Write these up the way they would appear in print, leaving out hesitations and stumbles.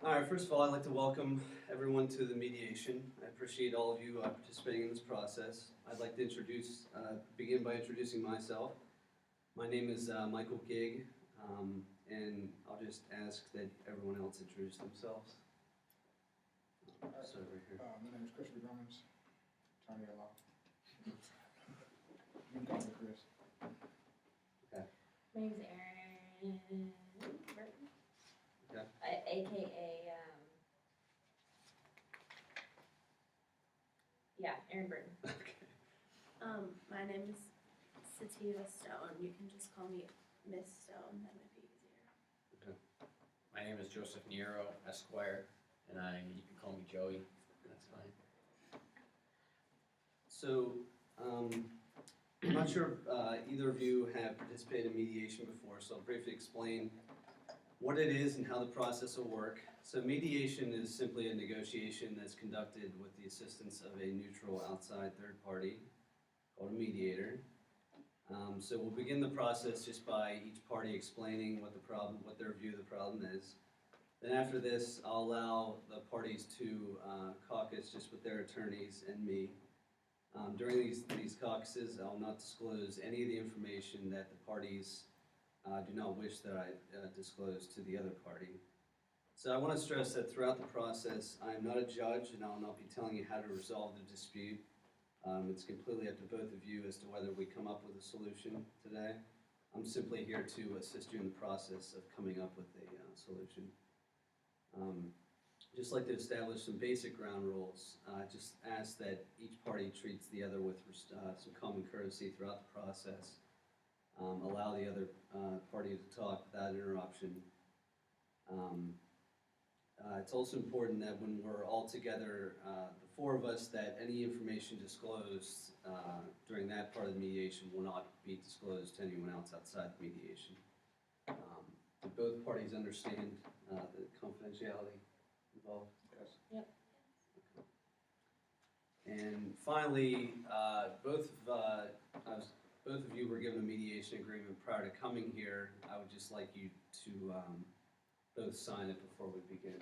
All right, first of all, I'd like to welcome everyone to the mediation. I appreciate all of you participating in this process. I'd like to begin by introducing myself. My name is Michael Geig, and I'll just ask that everyone else introduce themselves. So over here. My name is Christopher Drummond, attorney at law. You can call me Chris. Okay. My name's Erin Burton. Okay. AKA, Erin Burton. Okay. My name is Sativa Stone. You can just call me Miss Stone. That might be easier. My name is Joseph Nero, Esquire, and you can call me Joey. That's fine. So, I'm not sure if either of you have participated in mediation before, so I'll briefly explain what it is and how the process will work. So mediation is simply a negotiation that's conducted with the assistance of a neutral outside third party called a mediator. So we'll begin the process just by each party explaining what their view of the problem is. Then after this, I'll allow the parties to caucus just with their attorneys and me. During these caucuses, I'll not disclose any of the information that the parties do not wish that I disclose to the other party. So I want to stress that throughout the process, I am not a judge and I will not be telling you how to resolve the dispute. It's completely up to both of you as to whether we come up with a solution today. I'm simply here to assist you in the process of coming up with a solution. Just like to establish some basic ground rules. Just ask that each party treats the other with some common courtesy throughout the process. Allow the other party to talk without interruption. It's also important that when we're all together, the four of us, that any information disclosed during that part of the mediation will not be disclosed to anyone else outside the mediation. Do both parties understand the confidentiality involved? Yes. Yep. Okay. And finally, both of you were given a mediation agreement prior to coming here. I would just like you to both sign it before we begin.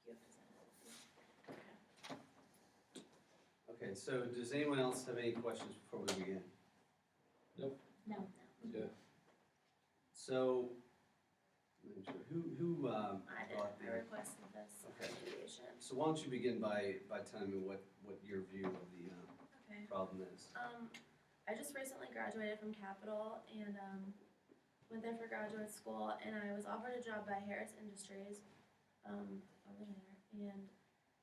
You have to sign it. Okay, so does anyone else have any questions before we begin? No. Yeah. So, let me sure, who I did. brought I the, requested this Okay. mediation. so why don't you begin by telling me what your view of the Okay. problem is? I just recently graduated from Capital and went there for graduate school, and I was offered a job by Harris Industries over there, and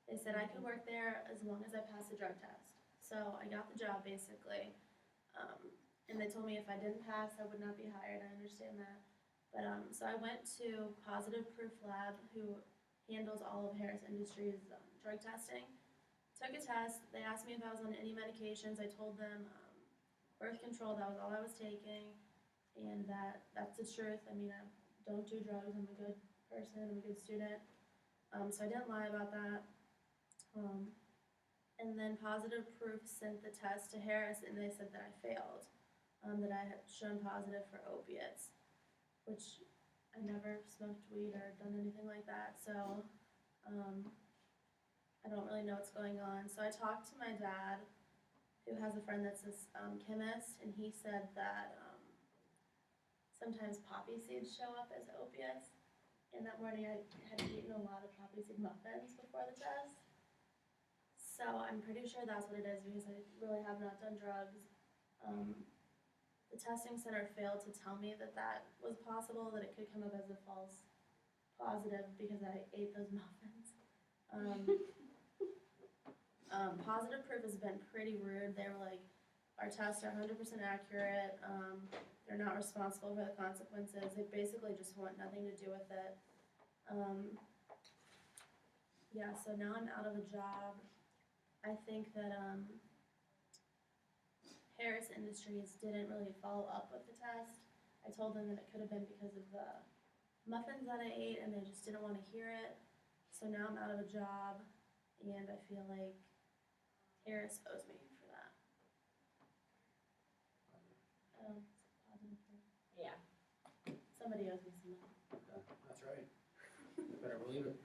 they said I could work there as long as I passed the drug test. So I got the job basically, and they told me if I didn't pass, I would not be hired. I understand that, but so I went to Positive Proof Lab, who handles all of Harris Industries' drug testing. Took a test. They asked me if I was on any medications. I told them birth control. That was all I was taking, and that's the truth. I mean, I don't do drugs. I'm a good person. I'm a good student. So I didn't lie about that. And then Positive Proof sent the test to Harris, and they said that I failed, that I had shown positive for opiates, which I never smoked weed or done anything like that. So I don't really know what's going on. So I talked to my dad, who has a friend that's a chemist, and he said that sometimes poppy seeds show up as opiates. And that morning I had eaten a lot of poppy seed muffins before the test. So I'm pretty sure that's what it is because I really have not done drugs. The testing center failed to tell me that that was possible, that it could come up as a false positive because I ate those muffins. Positive Proof has been pretty rude. They were like, our tests are 100% accurate. They're not responsible for the consequences. They basically just want nothing to do with it. Yeah, so now I'm out of a job. I think that Harris Industries didn't really follow up with the test. I told them that it could have been because of the muffins that I ate and they just didn't want to hear it. So now I'm out of a job and I feel like Harris owes me for that. Positive proof. Yeah. Somebody owes me some money. That's right. Better believe it.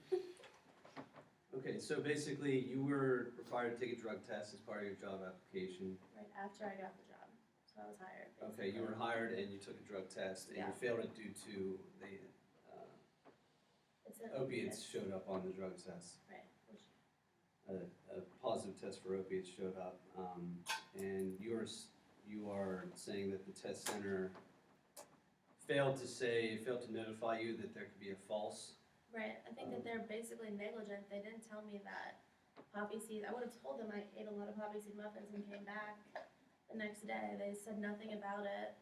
Okay, so basically you were required to take a drug test as part of your job application. Right after I got the job, so I was hired. Okay, you were hired and you took a drug test and you Yeah. failed it due to the It's an opiates showed up on the drug test. Right, which, A positive test for opiates showed up, and you are saying that the test center failed to notify you that there could be a false. right, I think that they're basically negligent. They didn't tell me that poppy seed, I would have told them I ate a lot of poppy seed muffins and came back the next day. They said nothing about it.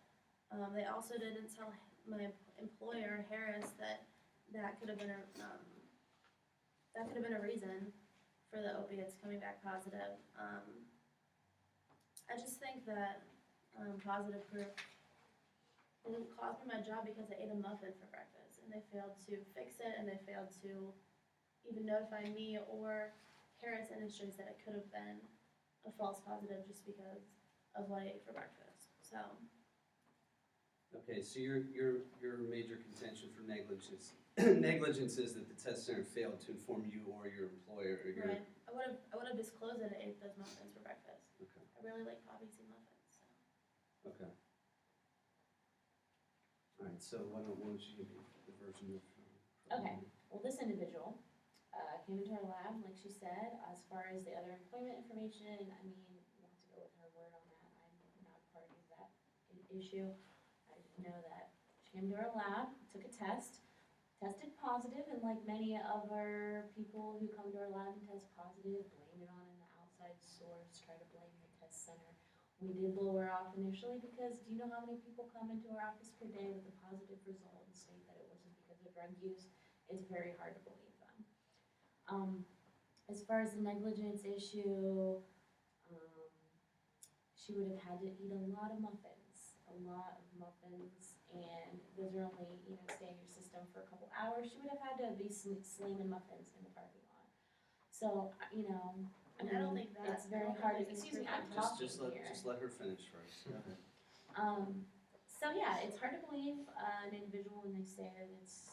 They also didn't tell my employer, Harris, that could have been a reason for the opiates coming back positive. I just think that positive proof didn't cost me my job because I ate a muffin for breakfast and they failed to fix it and they failed to even notify me or Harris Industries that it could have been a false positive just because of what I ate for breakfast. So, Okay, so your major contention for negligence negligence is that the test center failed to inform you or your employer or your. right, I would have disclosed that I ate those muffins for breakfast. Okay. I really like poppy seed muffins. So. Okay. All right. So why don't you give me the version of? Okay. Well, this individual came into our lab, like she said. As far as the other employment information, I mean, you have to go with her word on that. I'm not party to that issue. I just know that she came to our lab, took a test, tested positive, and like many of our people who come to our lab and test positive, blame it on an outside source, try to blame the test center. We did blow her off initially because do you know how many people come into our office per day with a positive result and state that it wasn't because of drug use? It's very hard to believe them. As far as the negligence issue, she would have had to eat a lot of muffins, and those are only, stay in your system for a couple hours. She would have had to be slinging muffins in the parking lot. So, I don't think that- it's very I don't hard, think excuse me, I'm Just talking here. let her finish first. Go ahead. So yeah, it's hard to believe an individual when they say that it's,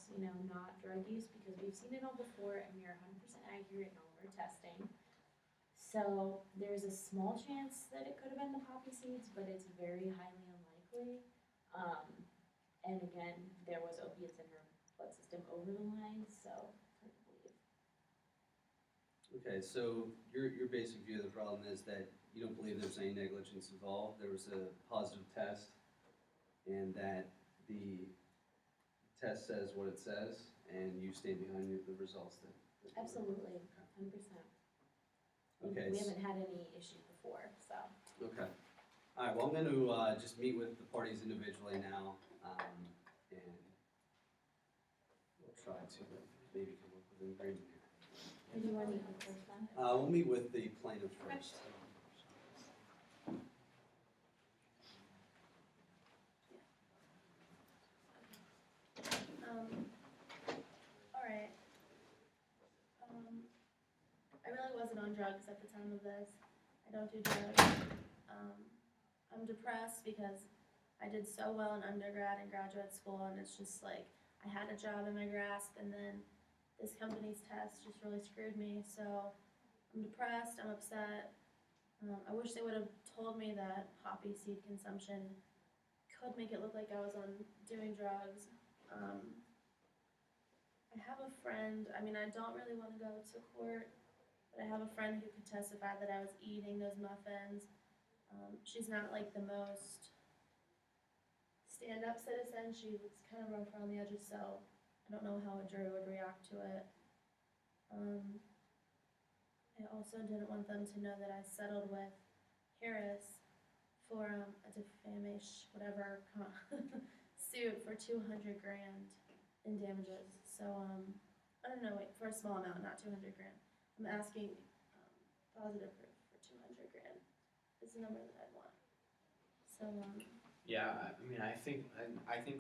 not drug use because we've seen it all before and we are 100% accurate in all of our testing. So there's a small chance that it could have been the poppy seeds, but it's very highly unlikely. And again, there was opiates in her blood system over the line, so it's hard to believe. Okay, so your basic view of the problem is that you don't believe there's any negligence involved. There was a positive test, and that the test says what it says, and you stand behind the results that. Absolutely, Okay. 100%. Okay. We haven't had any issues before, so. Okay. All right, well, I'm going to just meet with the parties individually now, and we'll try to maybe come up with an agreement here. Did you want to meet with first then? We'll meet with the plaintiff first. All right. I really wasn't on drugs at the time of this. I don't do drugs. I'm depressed because I did so well in undergrad and graduate school, and it's just like I had a job in my grasp, and then this company's test just really screwed me. So I'm depressed. I'm upset. I wish they would have told me that poppy seed consumption could make it look like I was doing drugs. I have a friend, I don't really want to go to court, but I have a friend who could testify that I was eating those muffins. She's not like the most stand-up citizen. She's kind of rough around the edges, so I don't know how a jury would react to it. I also didn't want them to know that I settled with Harris for a defamation, whatever, suit for $200,000 in damages. So, I don't know, wait, for a small amount, not $200,000. I'm asking positive proof for $200,000 is the number that I want. So, Yeah, I mean, I think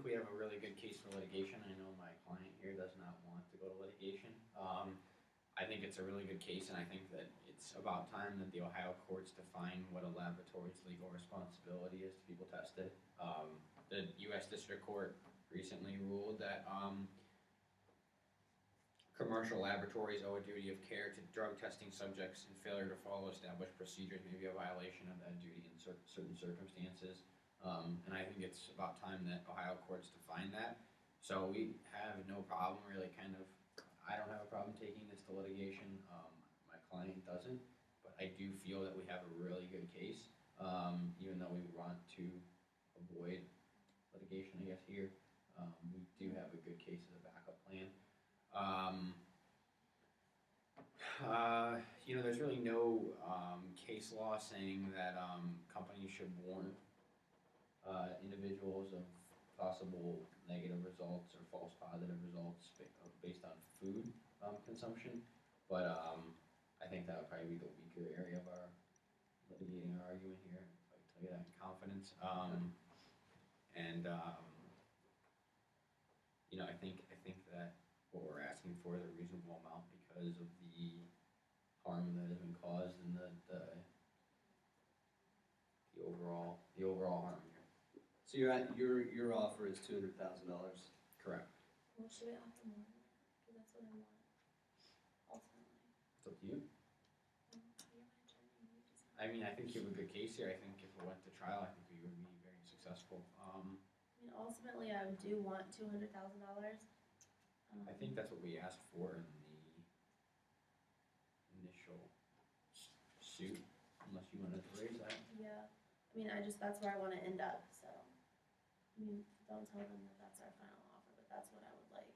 we have a really good case for litigation. I know my client here does not want to go to litigation. I think it's a really good case, and I think that it's about time that the Ohio courts define what a laboratory's legal responsibility is to people tested. The U.S. District Court recently ruled that commercial laboratories owe a duty of care to drug testing subjects, and failure to follow established procedures may be a violation of that duty in certain circumstances. And I think it's about time that Ohio courts define that. So we have no problem really I don't have a problem taking this to litigation. My client doesn't, but I do feel that we have a really good case, even though we want to avoid litigation, I guess, here. We do have a good case as a backup plan. There's really no case law saying that companies should warn individuals of possible negative results or false positive results based on food consumption. But I think that would probably be the weaker area of our litigating our argument here. I can tell you that in confidence. I think that what we're asking for is a reasonable amount because of the harm that has been caused and the overall harm here. So your offer is $200,000. Correct. Well, should we offer more than that? Because that's what I want, ultimately. It's up to you. You're my attorney, you decide. I mean, I think you have a good case here. I think if it went to trial, I think we would be very successful. I mean, ultimately, I do want $200,000. I think that's what we asked for in the initial suit, unless you wanted to raise that. Yeah, I mean, that's where I wanna end up, so. I mean, don't tell them that that's our final offer, but that's what I would like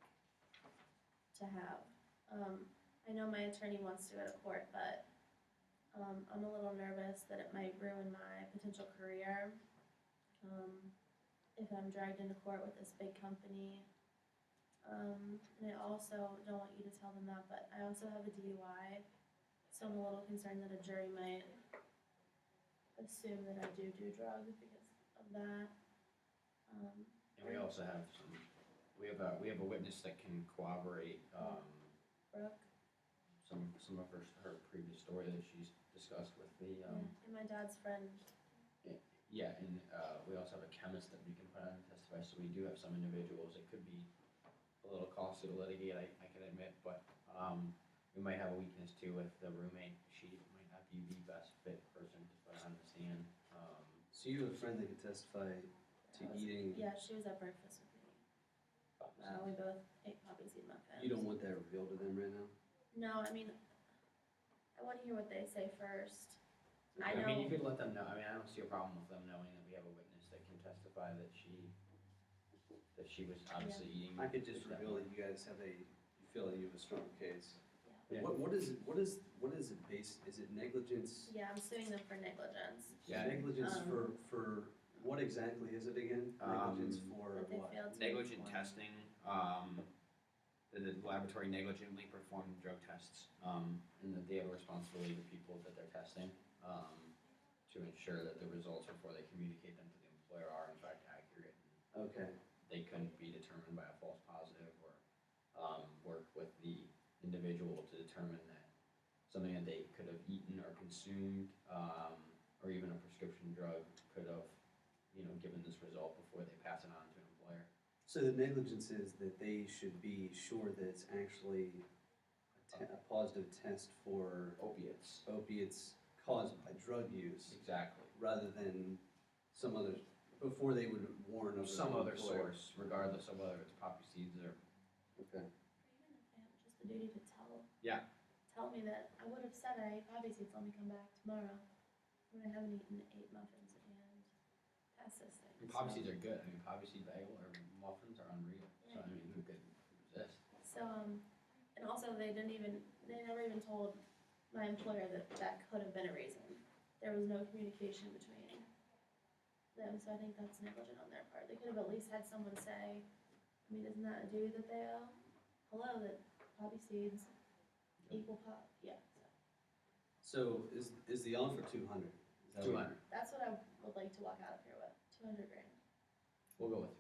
to have. I know my attorney wants to go to court, but, I'm a little nervous that it might ruin my potential career. If I'm dragged into court with this big company. And I also don't want you to tell them that, but I also have a DUI, so I'm a little concerned that a jury might assume that I do drugs because of that. And we also have we have a witness that can corroborate Brooke, some of her previous story that she's discussed with the and my dad's friend. yeah, and we also have a chemist that we can put on and testify. So we do have some individuals. It could be a little costly to litigate, I can admit, but we might have a weakness too with the roommate. She might not be the best fit person to put on the stand. So you have a friend that could testify to eating. Yeah, she was at breakfast with me. We both ate poppy seed muffins. You don't want that revealed to them right now? No, I mean, I want to hear what they say first. I I mean, you know- could let them know. I mean, I don't see a problem with them knowing that we have a witness that can testify that she was obviously eating. I could just with that reveal one. that you feel that you have a strong case. Yeah. What is it based, is it negligence? Yeah, I'm suing them for negligence. Yeah. Negligence for, what exactly is it again? Negligence for That they what? failed to. Negligent inform. testing, the laboratory negligently performed drug tests, and that they have a responsibility to people that they're testing, to ensure that the results before they communicate them to the employer are in fact accurate. Okay, They couldn't be determined by a false positive or, work with the individual to determine that something that they could have eaten or consumed, or even a prescription drug could have, given this result before they pass it on to an employer. so the negligence is that they should be sure that it's actually a positive test for Opiates. opiates caused by drug use, Exactly. rather than some other, before they would warn of Some an other employer. source, regardless of whether it's poppy seeds or. Okay, Or even if they have just the duty to tell. Yeah. Tell me that I would have said I ate poppy seeds, let me come back tomorrow. When I haven't eaten 8 muffins and test this thing. And poppy so- seeds are good. I mean, poppy seed bagel or muffins are unreal. So I mean, who could resist? So, and also they never even told my employer that could have been a reason. There was no communication between them, so I think that's negligent on their part. They could have at least had someone say, I mean, isn't that a duty that they owe? Hello, that poppy seeds equal pop, yeah, so. so is the offer 200? Is that what- 200. That's what I would like to walk out of here with, 200 grand. We'll go with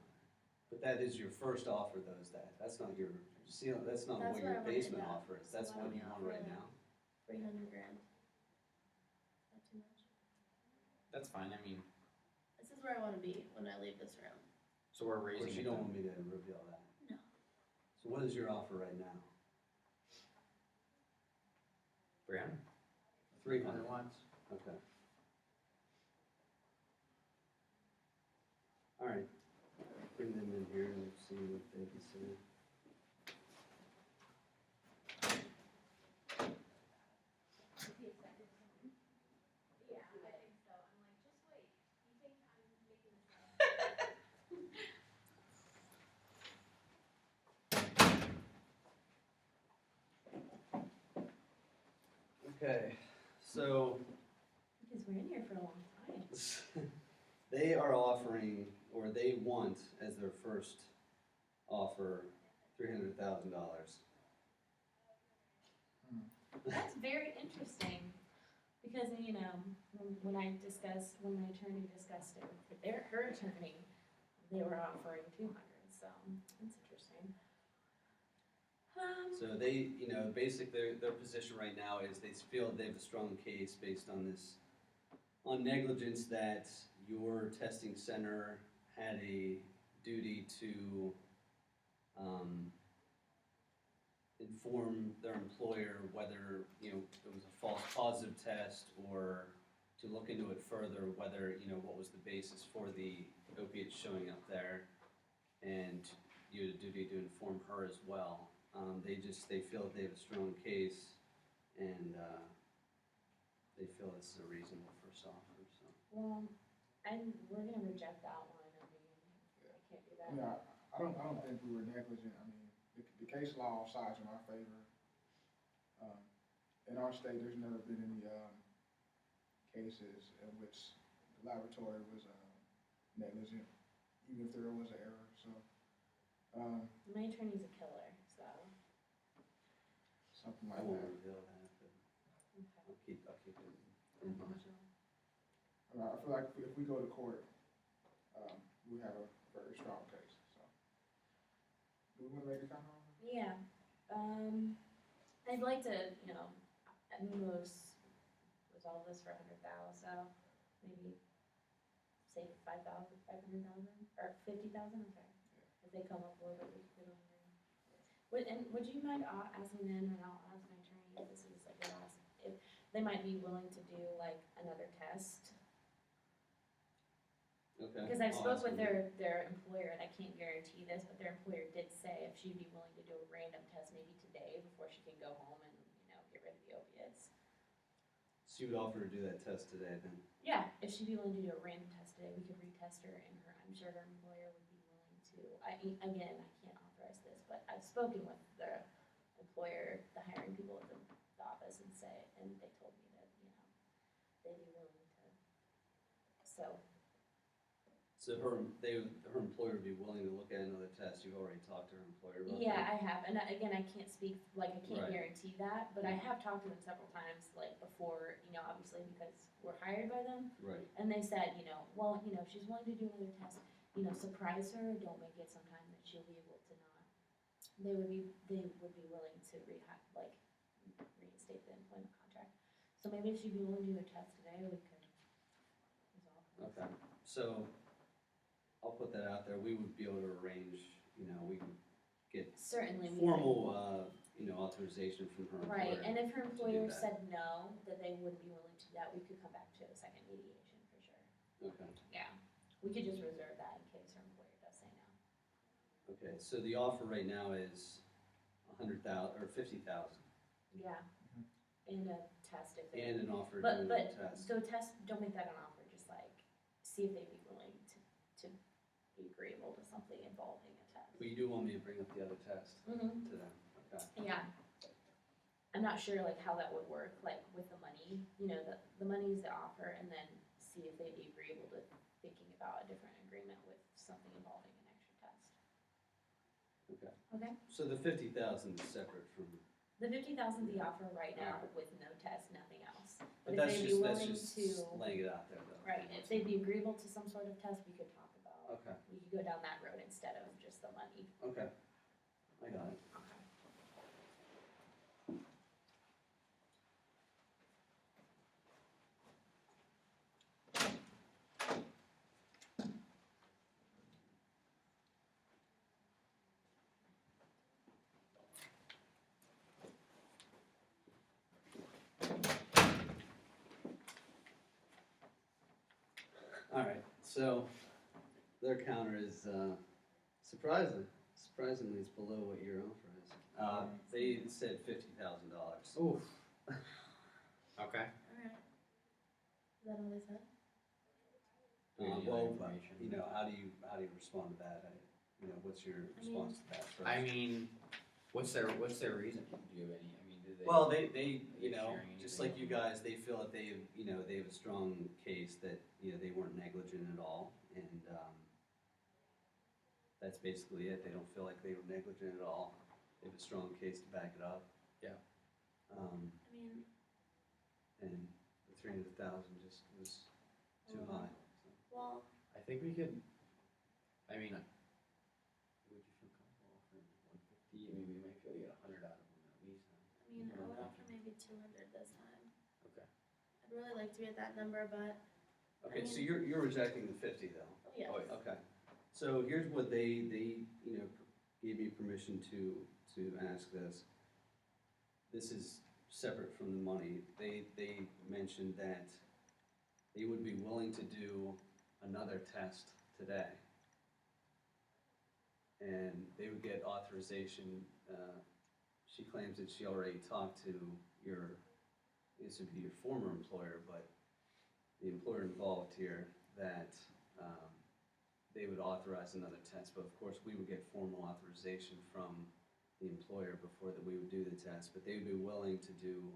But that is your first offer though, is that? That's not your, that's not That's what what your I wanted basement to- offer is. so That's why what don't you we want offer right that? now. 300 grand. Not too much. That's fine, I mean, This is where I wanna be when I leave this room. so we're Of raising course, it you don't then. want me to reveal that. No. So what is your offer right now? 300? 300. once. Okay. All right. Bring them in here and see what they can say. Yeah, I think so. I'm like, just wait. You think I'm making this up? Okay, so Because we're in here for a long time. they are offering, or they want as their first offer, $300,000. That's very interesting, because, you know, when my attorney discussed it with her attorney, they were offering 200, so that's interesting. So they, you know, basically their position right now is they feel they have a strong case based on this, on negligence that your testing center had a duty to inform their employer whether, you know, it was a false positive test, or to look into it further, whether, you know, what was the basis for the opiates showing up there, and you had a duty to inform her as well. They feel that they have a strong case, and they feel this is a reasonable first offer, so. Well, we're gonna reject that one, I mean, I can't do that. Yeah, I don't think we were negligent. I mean, the case law sides in our favor. In our state, there's never been any, cases in which the laboratory was, negligent, even if there was an error, so, My attorney's a killer, so. something I like won't that. reveal that, but Okay. I'll keep it in mind. I feel like if we go to court, we have a very strong case, so. Do we wanna make a comment on that? Yeah, I'd like to, you know, at most resolve this for 100,000, so maybe say 5,000, 500,000, or 50,000, I'm sorry. If they come up with it, we can put on there. Would you mind asking them, and I'll ask my attorney, if this is like a last, if they might be willing to do like another test? Okay. Because I've I'll spoke ask with them. their employer, and I can't guarantee this, but their employer did say if she'd be willing to do a random test maybe today before she can go home and, you know, get rid of the opiates. So you would offer to do that test today then? Yeah, if she'd be willing to do a random test today, we could retest her, and I'm sure her employer would be willing to. Again, I can't authorize this, but I've spoken with the employer, the hiring people at the office, and they told me that, you know, they'd be willing to, so. So her employer would be willing to look at another test, you've already talked to her employer about that? Yeah, I have, and again, I can't speak, like, I can't Right. guarantee that, but I have talked to them several times, like, before, you know, obviously, because we're hired by them, Right, and they said, you know, well, you know, if she's willing to do another test, you know, surprise her, don't make it sometime that she'll be able to not. They would be willing to reinstate the employment contract. So maybe if she'd be willing to do a test today, we could resolve this. okay, so I'll put that out there, we would be able to arrange, you know, we can get Certainly, we could. formal, you know, authorization from her employer. Right, and if her employer that. said no, that they wouldn't be willing to do that, we could come back to a second mediation for sure. Okay, Yeah, we could just reserve that in case her employer does say no. okay, so the offer right now is 100,000, or 50,000, Yeah, and a test if they. and an offer to But, do a test. so don't make that an offer, just like, see if they'd be willing to be agreeable to something involving a test. But you do want me to bring up the other test Mm-hmm, to them, okay? yeah. I'm not sure like how that would work, like with the money, you know, the money's the offer, and then see if they'd be agreeable to thinking about a different agreement with something involving an extra test. Okay, Okay, so the 50,000 is separate from, the 50,000 the offer right now with no test, nothing else. but if that's they'd be just willing to, laying it out there though. right, if they'd be agreeable to some sort of test, we could talk about Okay, we could go down that road instead of just the money. okay, I got it. Alright, so their counter is, surprisingly it's below what your offer is. They said $50,000. Oof. Okay. Alright. Is that all they said? Do we need Well, that information? you know, how do you respond to that? What's your I mean- response to that first? I mean, what's their reason? Do you have any, I mean, do they? Well, they, you sharing just anything? like you guys, they feel that they have a strong case that, they weren't negligent at all, and, that's basically it. They don't feel like they were negligent at all. They have a strong case to back it up. Yeah. I mean, And the 300,000 just was too high, so. well, I think we could, I mean, would you feel comfortable offering 150? I mean, we might be able to get 100 out of them at least. I mean, I would offer maybe 200 this time. Okay. I'd really like to be at that number, but, Okay, so you're rejecting the 50 though? oh yes. Oh, yeah. Okay, so here's what they gave me permission to ask this. This is separate from the money. They mentioned that they would be willing to do another test today. And they would get authorization, she claims that she already talked to this would be your former employer, but the employer involved here, that they would authorize another test, but of course, we would get formal authorization from the employer before that we would do the test, but they would be willing to do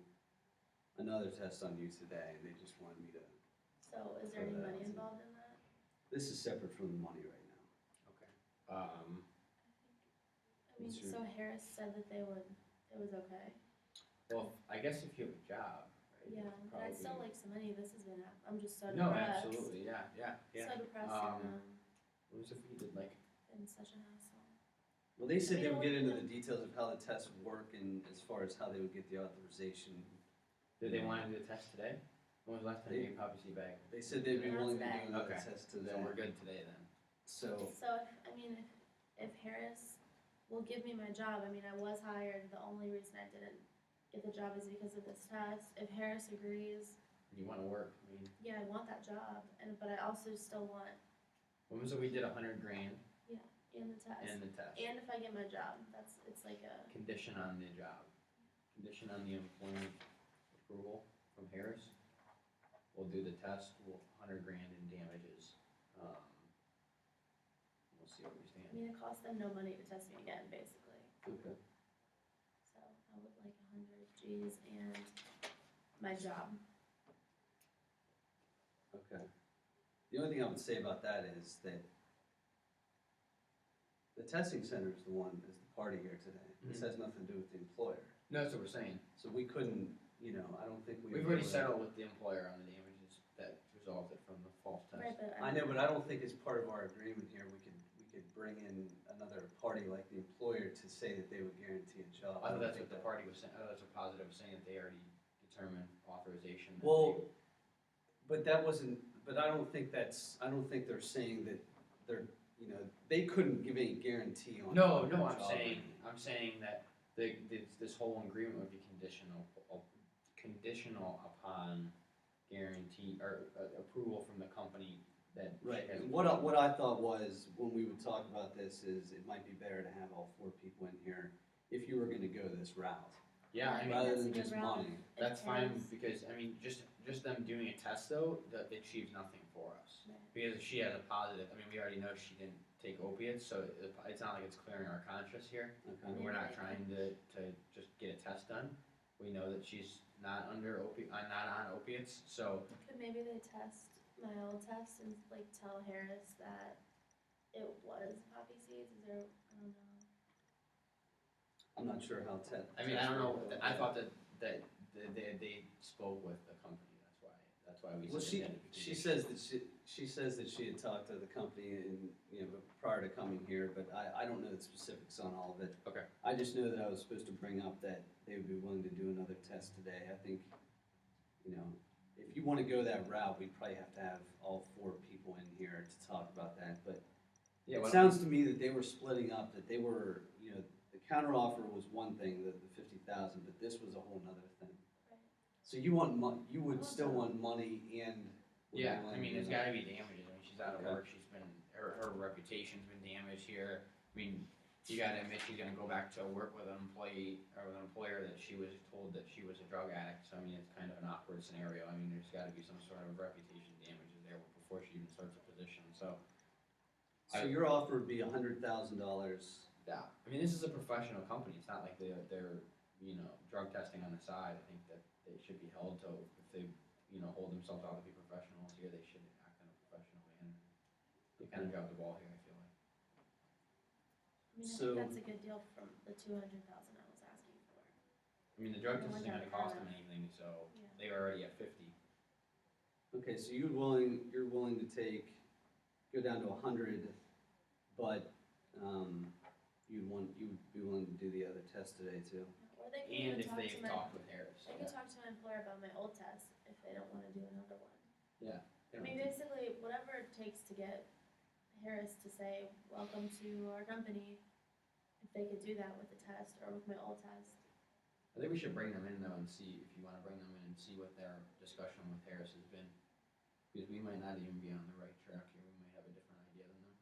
another test on you today, and they just wanted me to, So is there any Throw that money out too. involved in that? this is separate from the money right now. Okay. I mean, What's your- so Harris said that it was okay. Well, I guess if you have a job, right? Yeah, but I'd still probably- like some money. This has been, I'm just so No, depressed. absolutely, yeah. So depressed What was if we did like, and been such an hassle. Well, they said they would get into Yeah. the details of how the test would work and as far as how they would get the authorization. did they want to do the test today? When was the last time They- you probably see back? They said they'd be Not willing to today. do another Okay. test So today. we're good today then. So, If Harris will give me my job, I mean, I was hired, the only reason I didn't get the job is because of this test. If Harris agrees, You want to work, I mean, yeah, I want that job, but I also still want, when was it we did 100 grand and the test. and the test? And if I get my job, it's like a, Condition on the job, condition on the employment approval from Harris. We'll do the test, 100 grand in damages. We'll see where we I stand. mean, it costs them no money to test me again, basically. okay. So I would like 100 G's and my job. Okay. The only thing I would say about that is that the testing center is the party here today. This has nothing to do with the employer. No, that's what we're saying. So we couldn't, I don't think we. We've already settled with the employer on the damages that resulted from the false test. Right, but I know, but I don't think as part of our agreement here, we could bring in another party like the employer to say that they would guarantee a job. I thought don't that's think what the that- party was saying, I thought that's what positive was saying, that they already determined authorization. that Well, but that wasn't, but I don't think they're saying that they couldn't give any guarantee on. No, on the I'm job. saying that this whole agreement would be conditional upon guarantee, or approval from the company that. she Right, has- and what I thought was, when we would talk about this, is it might be better to have all 4 people in here if you were gonna go this route, Yeah, I mean, rather that's a than good just route. money. If that's fine, Harris- because, I mean, just them doing a test though, that achieves nothing for us. Right. Because if she has a positive, I mean, we already know she didn't take opiates, so it's not like it's clearing our conscience here. Okay. We're not trying to just get a test done. We know that she's not not on opiates, so, Could maybe they test my old test and like tell Harris that it was poppy seeds? Is there, I don't know. I'm not sure how I mean, I don't know, I thought that they spoke with the company, that's why we Well, submitted. because she says that she says that she had talked to the company and, prior to coming here, but I don't know the specifics on all of it. Okay. I just know that I was supposed to bring up that they would be willing to do another test today. I think, if you wanna go that route, we'd probably have to have all 4 people in here to talk about that, but Yeah, it well, sounds to me that they were splitting up, that they were, the counteroffer was one thing, the 50,000, but this was a whole nother thing. Right. So you would still want money and. would yeah, you I want mean, to there's do that? gotta be damages, I mean, she's out of Okay. work, her reputation's been damaged here. I mean, you gotta admit, she's gonna go back to work with an employee, or with an employer that she was told that she was a drug addict, so I mean, it's kind of an awkward scenario. I mean, there's gotta be some sort of reputation damages there before she even starts a position, so. So your offer would be $100,000. Yeah, I mean, this is a professional company, it's not like they're, drug testing on the side. I think that they should be held to, if they, hold themselves out to be professionals here, they should act in a professional manner. They kind of dropped the ball here, I feel like. I mean, I So- think that's a good deal from the 200,000 I was asking for. I mean, the drug The test one isn't that gonna cost had- them anything, so Yeah. they were already at 50. Okay, so you're willing to go down to 100, but, you would be willing to do the other test today too? Or they can And even if talk they've to my, talked with Harris. they can talk to my employer about my old test if they don't wanna do another one. Yeah. I mean, basically, whatever it takes to get Harris to say, welcome to our company, if they could do that with the test or with my old test. I think we should bring them in though and see, if you wanna bring them in and see what their discussion with Harris has been. Because we might not even be on the right track here, we might have a different idea than them.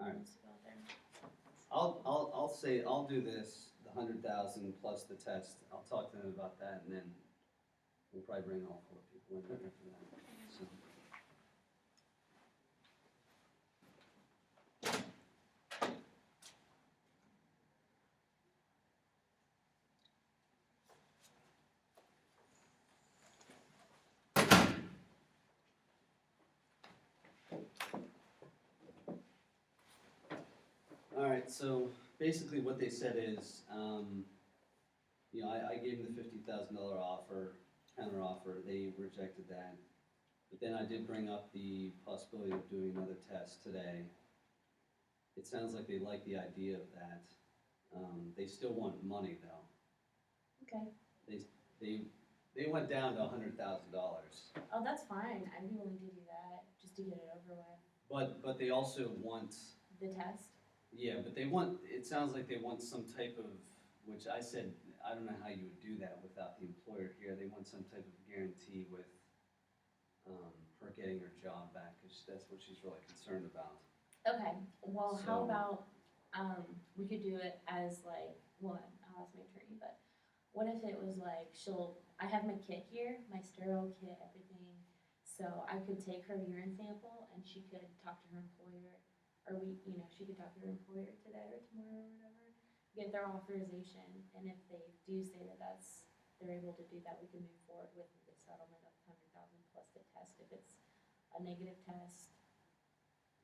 Alright. Let's go out there. I'll do this, the 100,000 plus the test. I'll talk to them about that and then we'll probably bring all 4 people in after that, so. Alright, so basically what they said is, I gave them the $50,000 offer, counter offer, they rejected that. But then I did bring up the possibility of doing another test today. It sounds like they like the idea of that. They still want money though. Okay, They went down to $100,000. oh, that's fine, I'd be willing to do that, just to get it over with. But they also want, The test, but it sounds like they want some type of, which I said, I don't know how you would do that without the employer here. They want some type of guarantee with, her getting her job back, because that's what she's really concerned about. okay, well, how So- about, we could do it as like, well, I'll ask my attorney, but what if it was like, I have my kit here, my sterile kit, everything, so I could take her urine sample and she could talk to her employer, or she could talk to her employer today or tomorrow or whatever, get their authorization, and if they do say that they're able to do that, we can move forward with the settlement of 100,000 plus the test. If it's a negative test,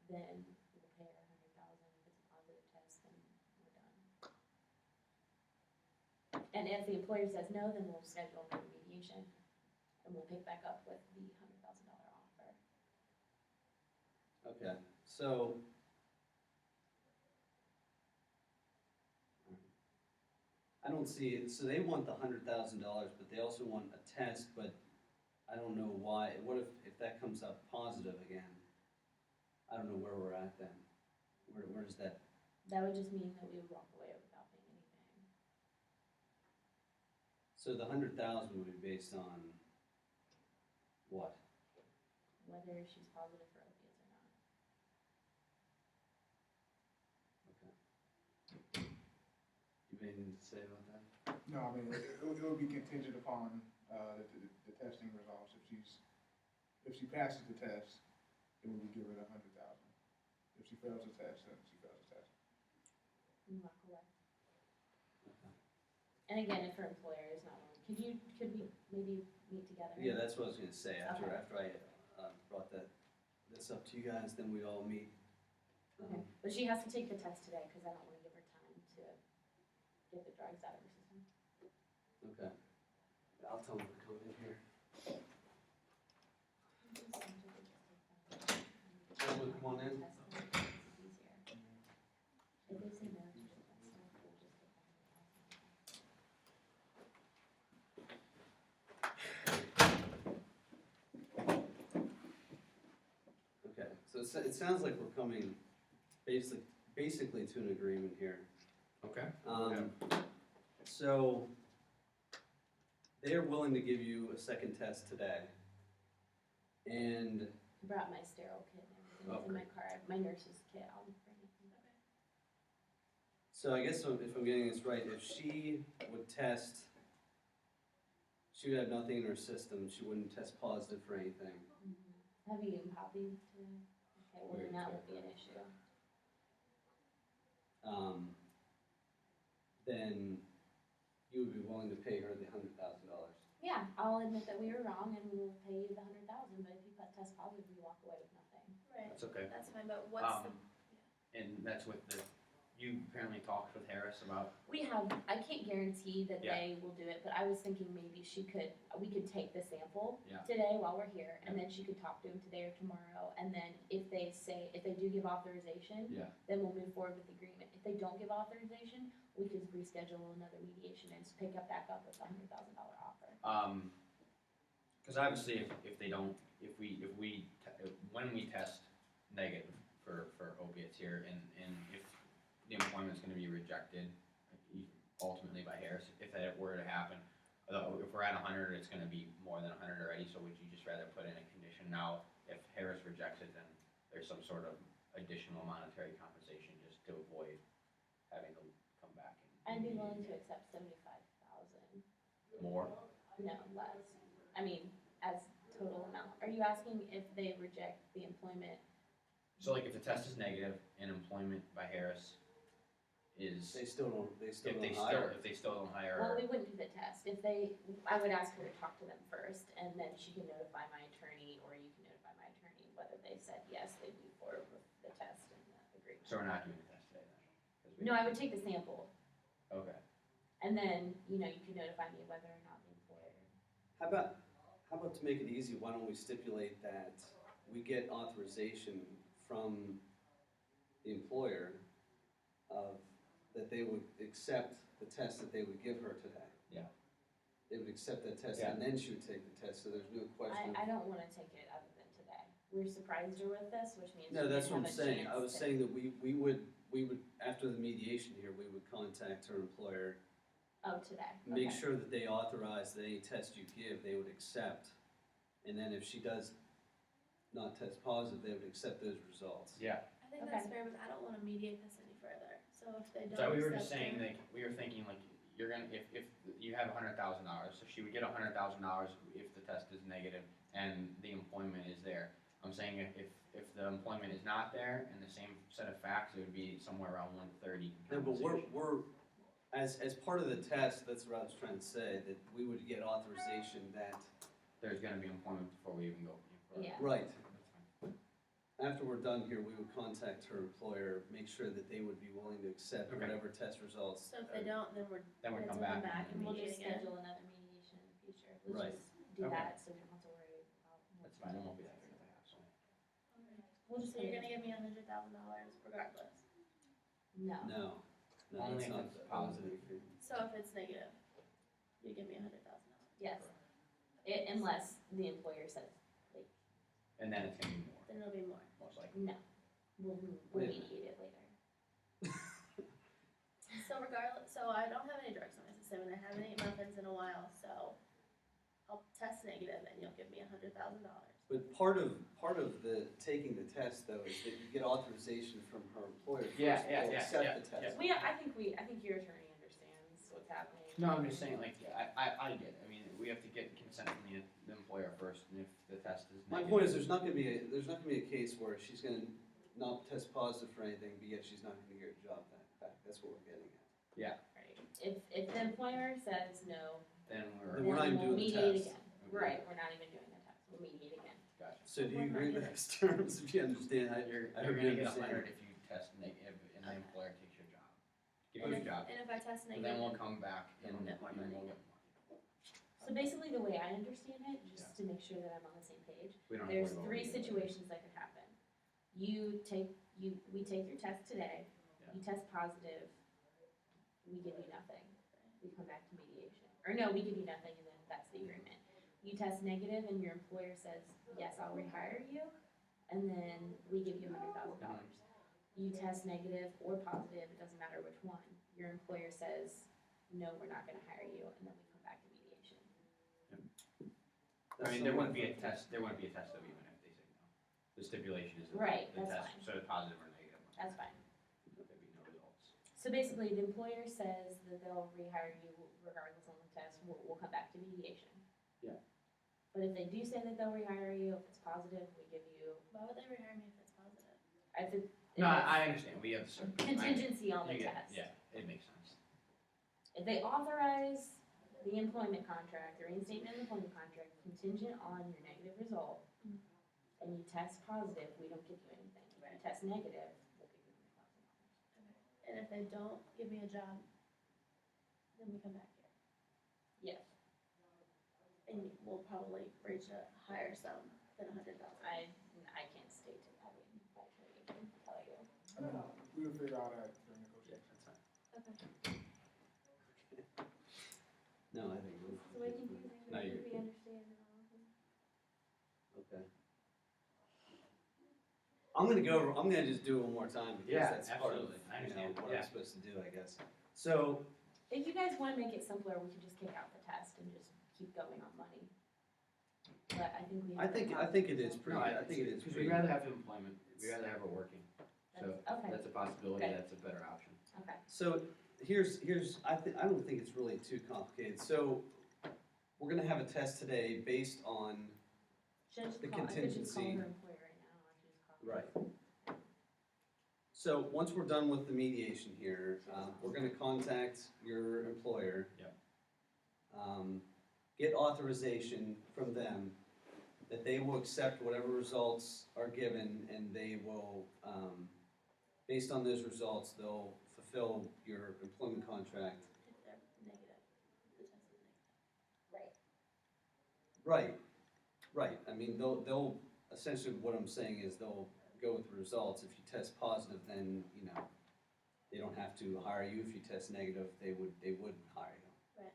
then we'll pay her 100,000. If it's a positive test, then we're done. And if the employer says no, then we'll schedule another mediation, and we'll pick back up with the $100,000 offer. Okay, so. I don't see it, so they want the $100,000, but they also want a test, but I don't know why, what if that comes up positive again? I don't know where we're at then, where does that, That would just mean that we would walk away without paying anything. so the 100,000 would be based on what? Whether she's positive for opiates or not. Okay. You have anything to say about that? No, I mean, it would be contingent upon, the testing results. If she passes the test, then we would give her the 100,000. If she fails the test, then she fails the test. We walk away. Okay. And again, if her employer is not willing, could we maybe meet together? Yeah, that's what I was gonna say, after Okay. I brought this up to you guys, then we'd all meet. Okay, but she has to take the test today, cause I don't wanna give her time to get the drugs out of her system. Okay. I'll tell them to come in here. it sounds like we're coming basically to an agreement here. Okay. So they're willing to give you a second test today. And I brought my sterile kit and everything. It's in my Okay. car. I have my nurse's kit. I'll bring it. so I guess if I'm getting this right, if she would test, she would have nothing in her system, she wouldn't test positive for anything. Have you eaten poppy today? Okay, well then that won't be an issue. Then you would be willing to pay her the $100,000. Yeah, I'll admit that we were wrong and we will pay you the 100,000, but if you test positive, you walk away with nothing. Right, That's okay. that's fine, but what's the, And that's with you apparently talked with Harris about, We have, I can't guarantee that Yeah. they will do it, but I was thinking maybe we could take the sample Yeah. today while we're here, and then she could talk to him today or tomorrow, and then if they do give authorization, Yeah. then we'll move forward with the agreement. If they don't give authorization, we could reschedule another mediation and just pick up back up with the $100,000 offer. because obviously if they don't, when we test negative for opiates here, and if the employment's gonna be rejected, ultimately by Harris, if that were to happen, if we're at 100, it's gonna be more than 100 already, so would you just rather put in a condition now, if Harris rejects it, then there's some sort of additional monetary compensation just to avoid having to come back and. I'd be willing to accept 75,000. More? No, less. I mean, as total amount. Are you asking if they reject the employment? So like if the test is negative and employment by Harris is, They still don't hire. if they still don't hire Well, her, we wouldn't do the test. I would ask her to talk to them first, and then she can notify my attorney, or you can notify my attorney whether they said yes, they'd move forward with the test and the agreement. so we're not doing the test today then? 'Cause we- No, I would take the sample, Okay, and then, you can notify me whether or not the employer. How about to make it easy, why don't we stipulate that we get authorization from the employer of, that they would accept the test that they would give her today? Yeah. They would accept that test Yeah. and then she would take the test, so there's no question. I don't wanna take it other than today. We're surprised her with this, which means. No, she that's didn't what I'm have a saying, I chance was to- saying that we would, after the mediation here, we would contact her employer, Oh, today, make okay. sure that they authorize that any test you give, they would accept. And then if she does not test positive, they would accept those results. yeah, I think that's Okay. fair, but I don't wanna mediate this any further, so if they don't so we were accept just saying, it- like, we were thinking, like, you're gonna, if you have $100,000, so she would get $100,000 if the test is negative and the employment is there. I'm saying if the employment is not there and the same set of facts, it would be somewhere around 130 No, but compensation. we're, as part of the test, that's what I was trying to say, that we would get authorization that, There's gonna be employment before we even go. Yeah. right, That's fine. after we're done here, we would contact her employer, make sure that they would be willing to accept Okay. whatever test results. So if they don't, then we're, Then we Then come to come back. back And we'll mediate just again. schedule another mediation in the future. Let's Right. just do Okay. that, so we don't have to worry about. That's fine, I won't be that big of a hassle. We'll just so you're put gonna it- give me $100,000 regardless. No. No, Only that's if not it's the positive. agreement. So if it's negative, you give me $100,000. Yes. Unless the employer says, like, And then it's gonna be more, Then it'll be more. most likely. no, we'll Wait a minute. mediate it later. So regardless, so I don't have any drugs in my system and I haven't eaten muffins in a while, so I'll test negative and you'll give me $100,000. But part of the taking the test though is that you get authorization from her employer first Yeah, to accept the test. I think your attorney understands what's happening. No, I'm just saying, like, I get it, I mean, we have to get consent from the employer first, and if the test is My negative. point is, there's not gonna be a case where she's gonna not test positive for anything, but yet she's not gonna get her job back, that's what we're getting at. Right. If the employer says no, Then Then we're not then even we'll doing the mediate test. again. Right, we're not even doing the test, we'll mediate again. Gotcha. So do you agree with those terms, if you understand, You're I gonna hope you get understand. 100 if you test negative and the employer takes your job. Gives And you a if, job. and if I test And negative, then we'll come back and Then we'll get more and then money. we'll get more. So basically, the way I understand it, just to make sure that I'm on the same page, We don't have to there's worry about 3 it. situations that could happen. We take your test today, you test positive, we give you nothing. We come back to mediation. Or no, we give you nothing and then that's the agreement. You test negative and your employer says, yes, I'll rehire you, and then we give you $100,000. You test negative or positive, it doesn't matter which one. Your employer says, no, we're not gonna hire you, and then we come back to mediation. I mean, there wouldn't be a test though, even if they say no. The stipulation is that Right, the that's test, fine. so it's positive or negative. That's fine. There'd be no results. So basically, the employer says that they'll rehire you regardless on the test, we'll come back to mediation. Yeah. But if they do say that they'll rehire you, if it's positive, we give you, Why would they rehire me if it's positive? I think. No, I understand, we have the Contingency on the You get- test. Yeah, it makes sense. If they authorize the employment contract, the reinstatement of the employment contract contingent on your negative result, Mhm. and you test positive, we don't give you anything. If you test negative, we'll give you $100,000. And if they don't give me a job, then we come back here. Yes, And we'll probably reach a higher sum than 100,000. I can't state to that, I can tell you. I mean, we'll figure out that during Yeah, negotiations. that's fine. Okay. No, I think It's way confusing, No, but you're- we understand and all. okay. I'm gonna just do it one more time because Yeah, that's part of, absolutely. I understand. what Yeah. I'm supposed to do, I guess. So, If you guys wanna make it simpler, we could just kick out the test and just keep going on money. But I think we have. I think it is pretty, No, I think it is Because pretty. we'd rather have employment, we'd rather have it working, so Okay, that's a possibility, Okay. that's a better option. okay. So here's, I don't think it's really too complicated. So we're gonna have a test today based on, Should I just The call, I could just call contingency. her employer right now, I should just call. right. So once we're done with the mediation here, we're gonna contact your employer. Yep. Get authorization from them that they will accept whatever results are given and they will, based on those results, they'll fulfill your employment contract. If they're negative, the test is negative. Right. Right. I mean, they'll, essentially what I'm saying is they'll go with the results. If you test positive, then, they don't have to hire you. If you test negative, they would hire you. Right.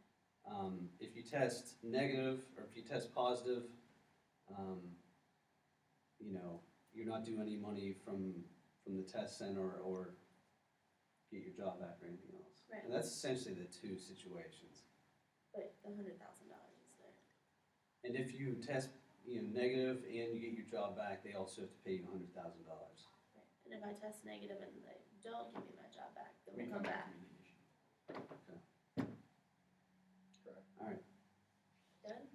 If you test negative, or if you test positive, you're not due any money from the test center or get your job back or anything else. Right. And that's essentially the two situations. But the $100,000 is there. And if you test, negative and you get your job back, they also have to pay you $100,000. Right. And if I test negative and they don't give me my job back, then We we'll come back. to mediation. All right. Done?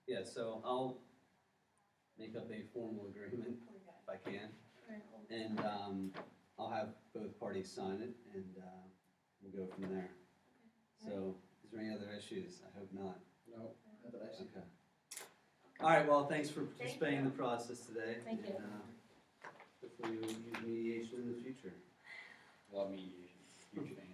Yeah, so I'll make up a formal agreement Okay. if I can, Alright, well, and I'll have both parties sign it, and we'll go from there. So, is there any other issues? I hope not. No, not that I see. Okay. All right, well, thanks for Thank participating in you. the process today. Thank you. And, hopefully you'll use mediation in the future. Love mediation, huge fan.